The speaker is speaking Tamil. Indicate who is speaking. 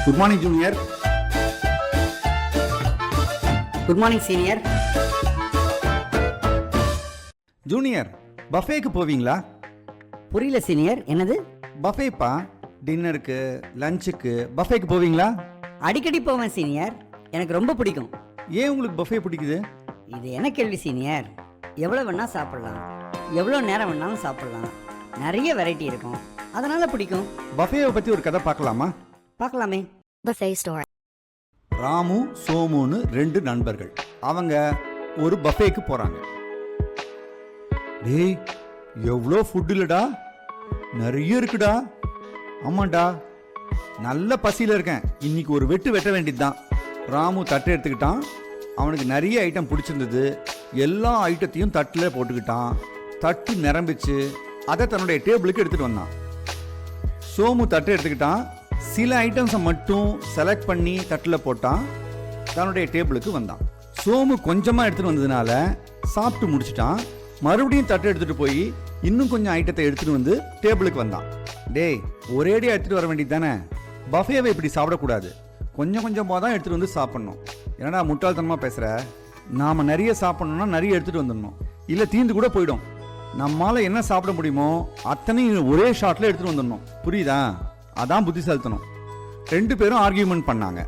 Speaker 1: Good morning junior.
Speaker 2: Good morning senior.
Speaker 1: Junior, பஃபேக்கு போவீங்களா?
Speaker 2: புரியல சீனியர், என்னது?
Speaker 1: பஃபேப்பா, டின்னருக்கு லஞ்சுக்கு பஃபேக்கு போவீங்களா?
Speaker 2: அடிக்கடி போவேன் சீனியர், எனக்கு ரொம்ப பிடிக்கும்.
Speaker 1: ஏன் உங்களுக்கு பஃபே பிடிக்குது?
Speaker 2: இது என்ன கேள்வி சீனியர்? எவ்வளோ வேணா சாப்பிடலாம், எவ்வளோ நேரம் வேணாலும் சாப்பிடலாம், நிறைய வெரைட்டி இருக்கும், அதனால பிடிக்கும்.
Speaker 1: பஃபேவை பற்றி ஒரு கதை பார்க்கலாமா?
Speaker 2: பார்க்கலாமே.
Speaker 3: Buffet store.
Speaker 1: ராமு சோமுன்னு 2 நண்பர்கள். அவங்க ஒரு பஃபேக்கு போகிறாங்க. டேய், எவ்வளோ ஃபுட் இல்லடா, நிறைய இருக்குடா. ஆமாண்டா, நல்ல பசியில் இருக்கேன், இன்னைக்கு ஒரு வெட்டு வெட்ட வேண்டியதுதான். ராமு தட்டை எடுத்துக்கிட்டான். அவனுக்கு நிறைய ஐட்டம் பிடிச்சிருந்தது. எல்லா ஐட்டத்தையும் தட்டில் போட்டுக்கிட்டான். தட்டு நிரம்பிச்சு அதை தன்னுடைய டேபிளுக்கு எடுத்துகிட்டு வந்தான். சோமு தட்டை எடுத்துக்கிட்டான். சில ஐட்டம்ஸை மட்டும் செலக்ட் பண்ணி தட்டில் போட்டான். தன்னுடைய டேபிளுக்கு வந்தான். சோமு கொஞ்சமாக எடுத்துகிட்டு வந்ததுனால சாப்பிட்டு முடிச்சிட்டான். மறுபடியும் தட்டை எடுத்துகிட்டு போய் இன்னும் கொஞ்சம் ஐட்டத்தை எடுத்துகிட்டு வந்து டேபிளுக்கு வந்தான். டேய், ஒரேடியாக எடுத்துகிட்டு வர வேண்டியது தானே? பஃபேவை இப்படி சாப்பிடக்கூடாது, கொஞ்சம் கொஞ்சமாக தான் எடுத்துகிட்டு வந்து சாப்பிட்ணும். என்னடா முட்டாள்தனமாக பேசுகிற? நாம் நிறைய சாப்பிட்ணுன்னா நிறைய எடுத்துகிட்டு வந்துடணும், இல்லை தீந்து கூட போயிடும். நம்மளால் என்ன சாப்பிட முடியுமோ அத்தனையும் ஒரே ஷாட்டில் எடுத்துகிட்டு வந்துடணும், புரியுதா? அதான் புத்திசாலித்தனம். 2 பேரும் ஆர்கியூமெண்ட் பண்ணாங்க.